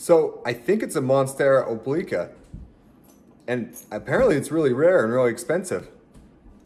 So I think it's a Monstera Obliqua, and apparently it's really rare and really expensive.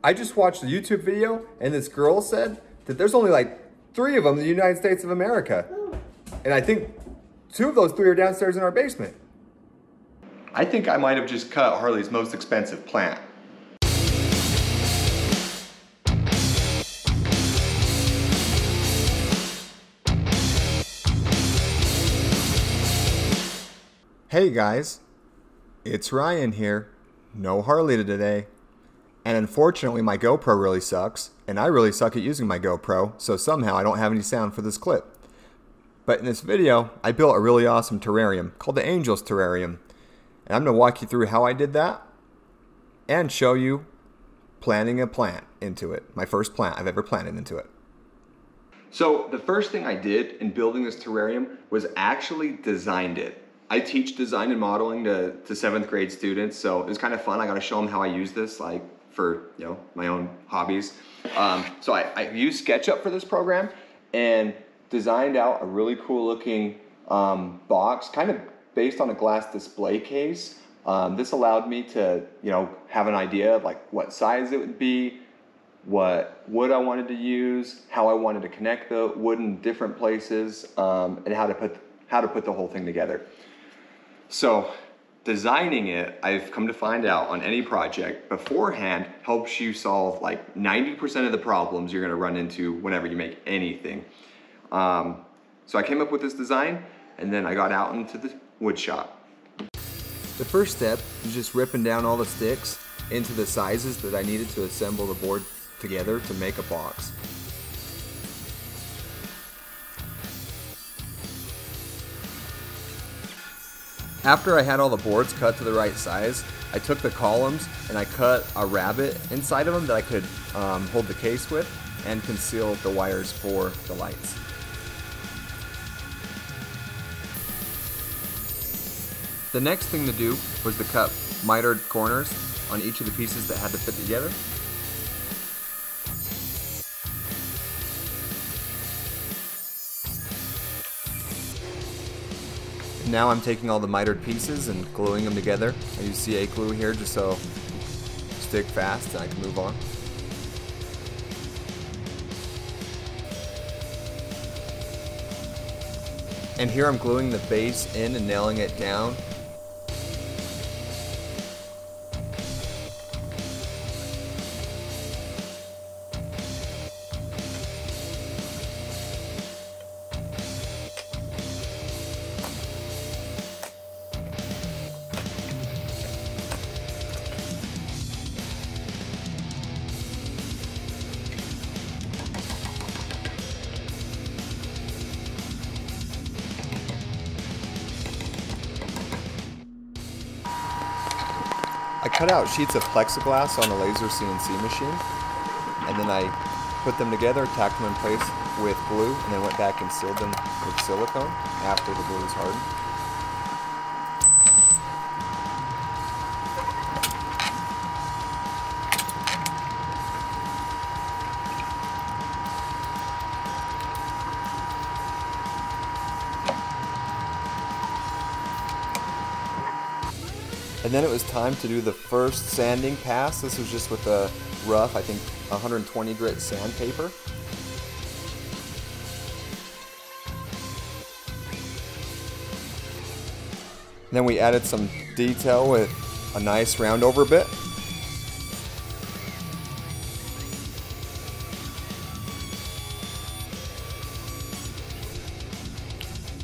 I just watched a YouTube video and this girl said that there's only like 3 of them in the United States of America. And I think 2 of those 3 are downstairs in our basement. I think I might have just cut Harli's most expensive plant. Hey guys, it's Ryan here. No Harli today. And unfortunately my GoPro really sucks, and I really suck at using my GoPro, so somehow I don't have any sound for this clip. But in this video, I built a really awesome terrarium called the Angel's Terrarium. And I'm going to walk you through how I did that and show you planting a plant into it. My first plant I've ever planted into it. So the first thing I did in building this terrarium was actually designed it. I teach design and modeling to 7th grade students, so it was kind of fun. I got to show them how I use this, like for my own hobbies. So I used SketchUp for this program and designed out a really cool looking box, kind of based on a glass display case. This allowed me to have an idea of like what size it would be, what wood I wanted to use, how I wanted to connect the wood in different places, and how to put the whole thing together. So designing it, I've come to find out on any project beforehand helps you solve like 90% of the problems you're gonna run into whenever you make anything. So I came up with this design and then I got out into the wood shop. The first step is just ripping down all the sticks into the sizes that I needed to assemble the board together to make a box. After I had all the boards cut to the right size, I took the columns and I cut a rabbet inside of them that I could hold the case with and conceal the wires for the lights. The next thing to do was to cut mitered corners on each of the pieces that had to fit together. Now I'm taking all the mitered pieces and gluing them together. I use CA glue here just so they stick fast and I can move on. And here I'm gluing the base in and nailing it down. I cut out sheets of plexiglass on a laser CNC machine, and then I put them together, tacked them in place with glue, and then went back and sealed them with silicone after the glue was hardened. And then it was time to do the first sanding pass. This was just with a rough, I think 120 grit sandpaper. Then we added some detail with a nice round over bit.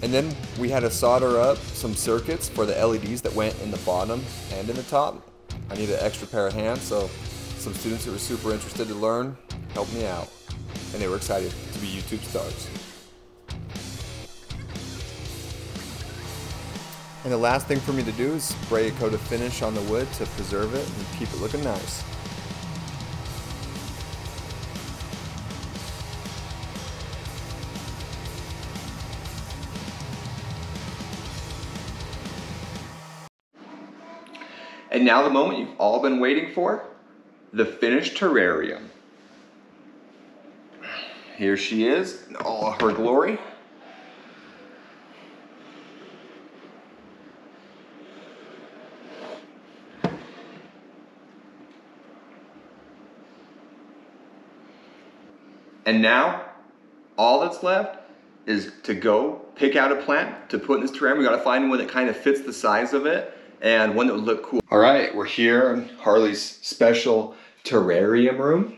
And then we had to solder up some circuits for the LEDs that went in the bottom and in the top. I needed an extra pair of hands, so some students who were super interested to learn helped me out. And they were excited to be YouTube stars. And the last thing for me to do is spray a coat of finish on the wood to preserve it and keep it looking nice. And now the moment you've all been waiting for, the finished terrarium. Here she is in all her glory. And now, all that's left is to go pick out a plant to put in this terrarium. We gotta find one that kind of fits the size of it and one that would look cool. All right, we're here in Harli's special terrarium room.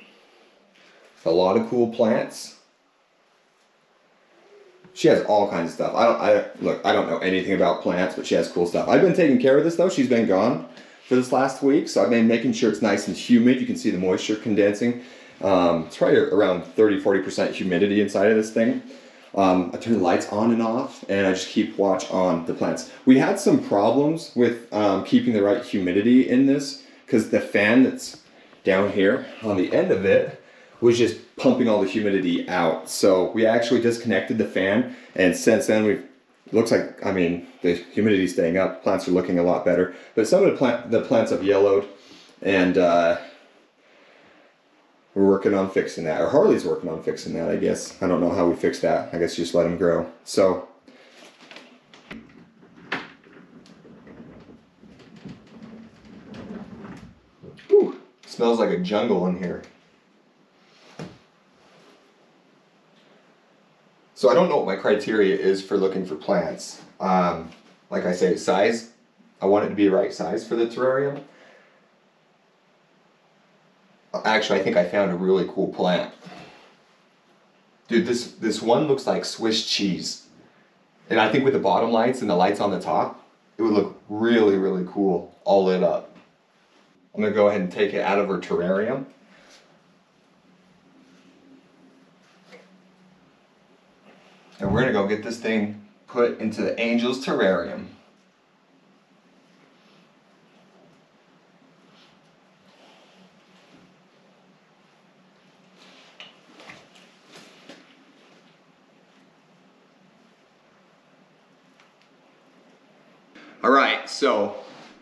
A lot of cool plants. She has all kinds of stuff. I don't know anything about plants, but she has cool stuff. I've been taking care of this though. She's been gone for this last week, so I've been making sure it's nice and humid. You can see the moisture condensing. It's probably around 30–40% humidity inside of this thing. I turn the lights on and off, and I just keep watch on the plants. We had some problems with keeping the right humidity in this because the fan that's down here on the end of it was just pumping all the humidity out. So we actually disconnected the fan, and since then looks like, I mean, the humidity's staying up. Plants are looking a lot better, but some of the plants have yellowed, and we're working on fixing that, or Harli's working on fixing that, I guess. I don't know how we fix that. I guess just let them grow. So, whew, smells like a jungle in here. So I don't know what my criteria is for looking for plants. Like I say, size. I want it to be the right size for the terrarium. Actually, I think I found a really cool plant. Dude, this one looks like Swiss cheese. And I think with the bottom lights and the lights on the top, it would look really, really cool, all lit up. I'm gonna go ahead and take it out of her terrarium. And we're gonna go get this thing put into the angel's terrarium. All right, so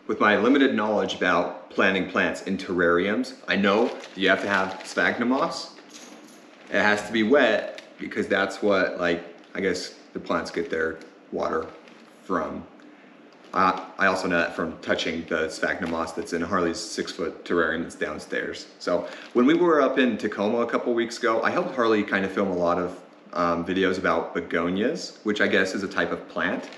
with my limited knowledge about planting plants in terrariums, I know that you have to have sphagnum moss. It has to be wet because that's what, like, I guess the plants get their water from. I also know that from touching the sphagnum moss that's in Harli's 6-foot terrarium that's downstairs. So when we were up in Tacoma a couple weeks ago, I helped Harli kind of film a lot of videos about begonias, which I guess is a type of plant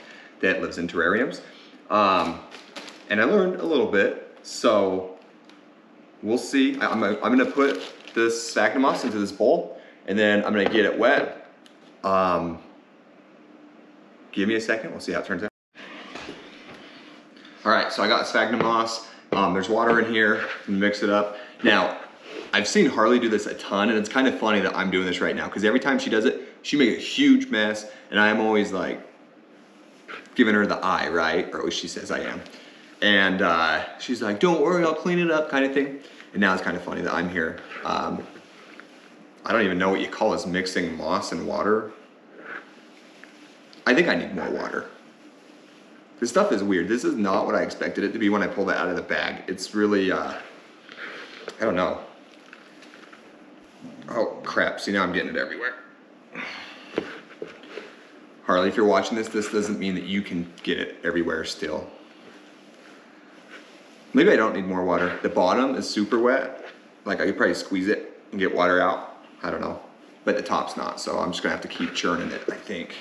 that lives in terrariums. And I learned a little bit, so we'll see. I'm gonna put this sphagnum moss into this bowl, and then I'm gonna get it wet. Give me a second, we'll see how it turns out. All right, so I got sphagnum moss. There's water in here, mix it up. Now, I've seen Harli do this a ton, and it's kind of funny that I'm doing this right now, because every time she does it, she makes a huge mess, and I'm always like, giving her the eye, right? Or at least she says I am. And she's like, don't worry, I'll clean it up, kind of thing. And now it's kind of funny that I'm here. I don't even know what you call this, mixing moss and water. I think I need more water. This stuff is weird. This is not what I expected it to be when I pulled it out of the bag. It's really, I don't know. Oh crap, see now I'm getting it everywhere. Harli, if you're watching this doesn't mean that you can get it everywhere still. Maybe I don't need more water. The bottom is super wet. Like I could probably squeeze it and get water out. I don't know. But the top's not, so I'm just gonna have to keep churning it, I think.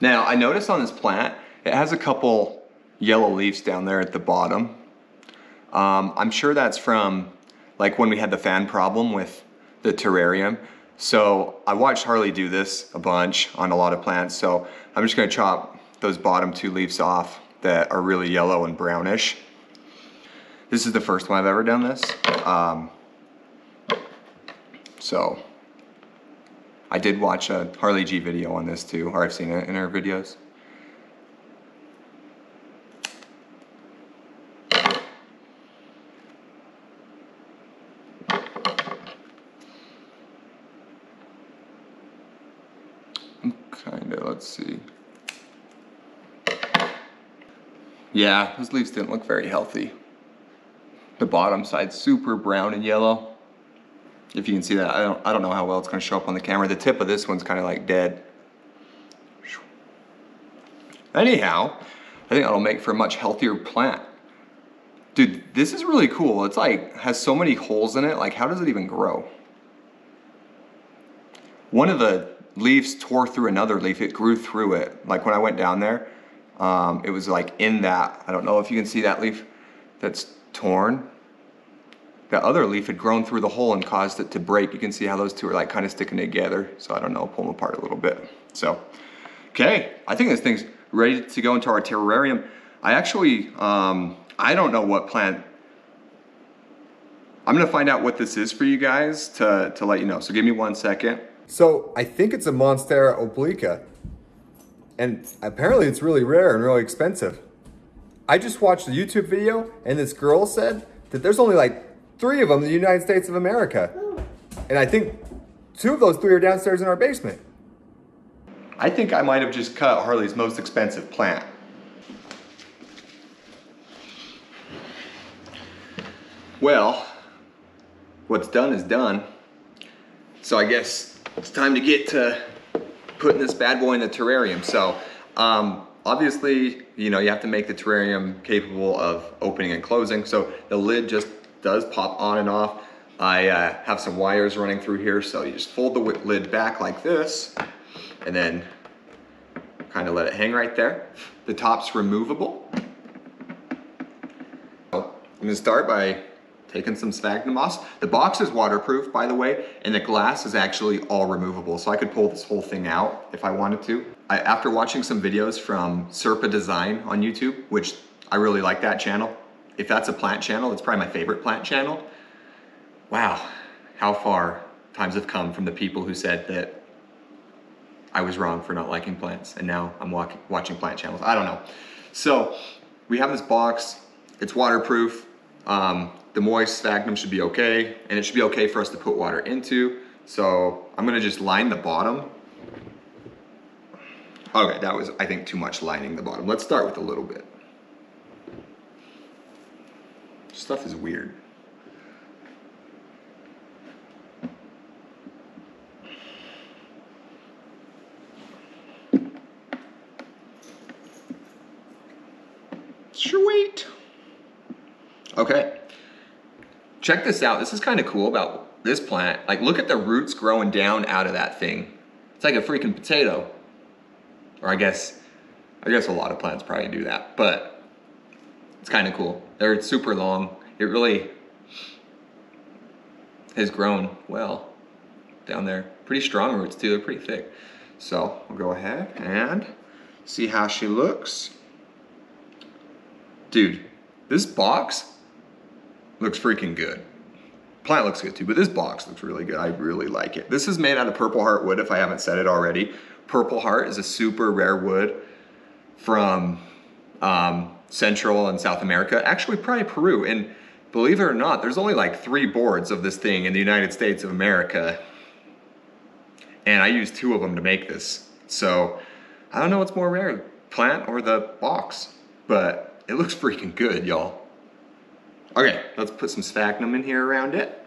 Now, I noticed on this plant, it has a couple yellow leaves down there at the bottom. I'm sure that's from like when we had the fan problem with the terrarium. So I watched Harli do this a bunch on a lot of plants. So I'm just gonna chop those bottom 2 leaves off that are really yellow and brownish. This is the first time I've ever done this. So I did watch a Harli G video on this too, or I've seen it in her videos. Let's see. Yeah, those leaves didn't look very healthy. The bottom side's super brown and yellow. If you can see that, I don't know how well it's gonna show up on the camera. The tip of this one's kind of like dead. Anyhow, I think that'll make for a much healthier plant. Dude, this is really cool. It's like, has so many holes in it. Like, how does it even grow? One of the leaves tore through another leaf. It grew through it. Like when I went down there, it was like in that. I don't know if you can see that leaf that's torn. The other leaf had grown through the hole and caused it to break. You can see how those two are like kind of sticking together. So I don't know, pull them apart a little bit. So, okay, I think this thing's ready to go into our terrarium. I actually, I don't know what plant. I'm gonna find out what this is for you guys to let you know. So give me 1 second. So I think it's a Monstera Obliqua. And apparently it's really rare and really expensive. I just watched a YouTube video and this girl said that there's only like 3 of them in the United States of America. And I think 2 of those 3 are downstairs in our basement. I think I might have just cut Harli's most expensive plant. Well, what's done is done. So I guess it's time to get to putting this bad boy in the terrarium. So obviously, you know, you have to make the terrarium capable of opening and closing. So the lid just does pop on and off. I have some wires running through here. So you just fold the lid back like this and then kind of let it hang right there. The top's removable. So I'm gonna start by taking some Sphagnum Moss. The box is waterproof, by the way, and the glass is actually all removable. So I could pull this whole thing out if I wanted to. After watching some videos from Serpa Design on YouTube, which I really like that channel. If that's a plant channel, it's probably my favorite plant channel. Wow, how far times have come from the people who said that I was wrong for not liking plants, and now I'm watching plant channels. I don't know. So we have this box, it's waterproof. The moist sphagnum should be okay, and it should be okay for us to put water into. So I'm gonna just line the bottom. Okay, that was, I think, too much lining the bottom. Let's start with a little bit. Stuff is weird. Sweet. Okay. Check this out. This is kind of cool about this plant. Like, look at the roots growing down out of that thing. It's like a freaking potato. Or I guess a lot of plants probably do that, but it's kind of cool. They're super long. It really has grown well down there. Pretty strong roots too, they're pretty thick. So we'll go ahead and see how she looks. Dude, this box looks freaking good. Plant looks good too, but this box looks really good. I really like it. This is made out of Purple Heart wood, if I haven't said it already. Purple Heart is a super rare wood from Central and South America, actually probably Peru. And believe it or not, there's only like 3 boards of this thing in the United States of America. And I used 2 of them to make this. So I don't know what's more rare, plant or the box, but it looks freaking good, y'all. Okay, let's put some sphagnum in here around it.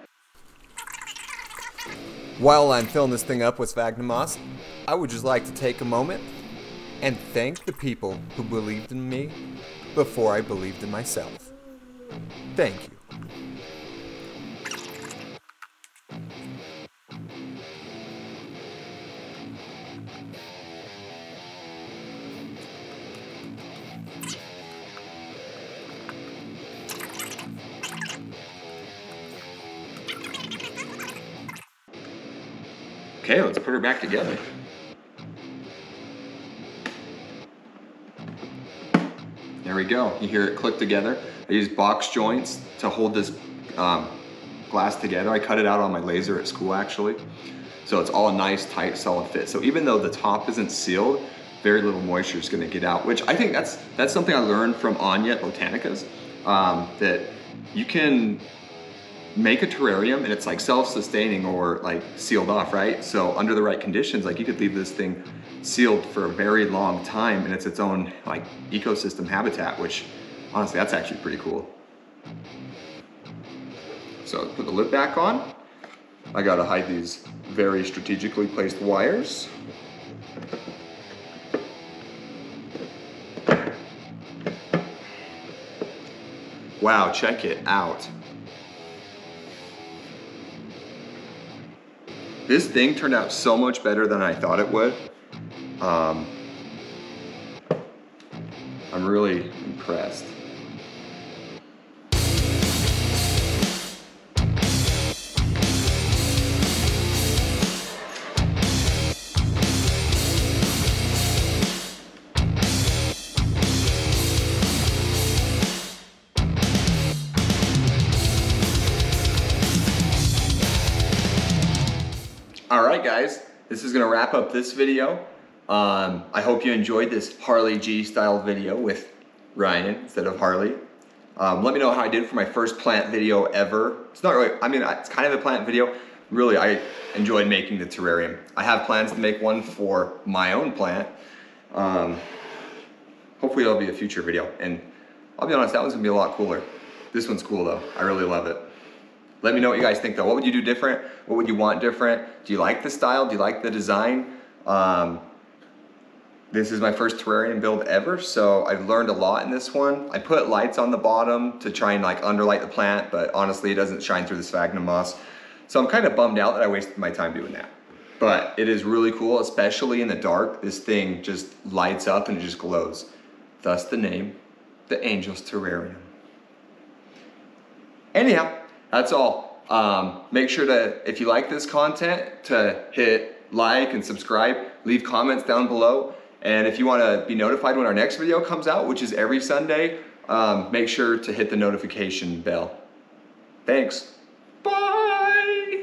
While I'm filling this thing up with sphagnum moss, I would just like to take a moment and thank the people who believed in me before I believed in myself. Thank you. Okay, let's put her back together. There we go. You hear it click together. I use box joints to hold this glass together. I cut it out on my laser at school, actually. So it's all a nice, tight, solid fit. So even though the top isn't sealed, very little moisture is gonna get out, which I think that's something I learned from Anya at Botanicas, that you can make a terrarium and it's like self-sustaining or like sealed off, right? So under the right conditions, like you could leave this thing sealed for a very long time and it's its own like ecosystem habitat, which honestly, that's actually pretty cool. So put the lid back on. I gotta hide these very strategically placed wires. Wow, check it out. This thing turned out so much better than I thought it would. I'm really impressed. Alright guys, this is going to wrap up this video. I hope you enjoyed this Harli G style video with Ryan instead of Harley. Let me know how I did for my first plant video ever. It's not really, I mean, it's kind of a plant video. Really, I enjoyed making the terrarium. I have plans to make one for my own plant. Hopefully it'll be a future video. And I'll be honest, that one's going to be a lot cooler. This one's cool though. I really love it. Let me know what you guys think though. What would you do different? What would you want different? Do you like the style? Do you like the design? This is my first terrarium build ever, so I've learned a lot in this one. I put lights on the bottom to try and like underlight the plant, but honestly it doesn't shine through the sphagnum moss. So I'm kind of bummed out that I wasted my time doing that. But it is really cool, especially in the dark. This thing just lights up and it just glows. Thus the name, the Angel's Terrarium. Anyhow, that's all. Make sure to, if you like this content, to hit like and subscribe, leave comments down below. And if you want to be notified when our next video comes out, which is every Sunday, make sure to hit the notification bell. Thanks. Bye.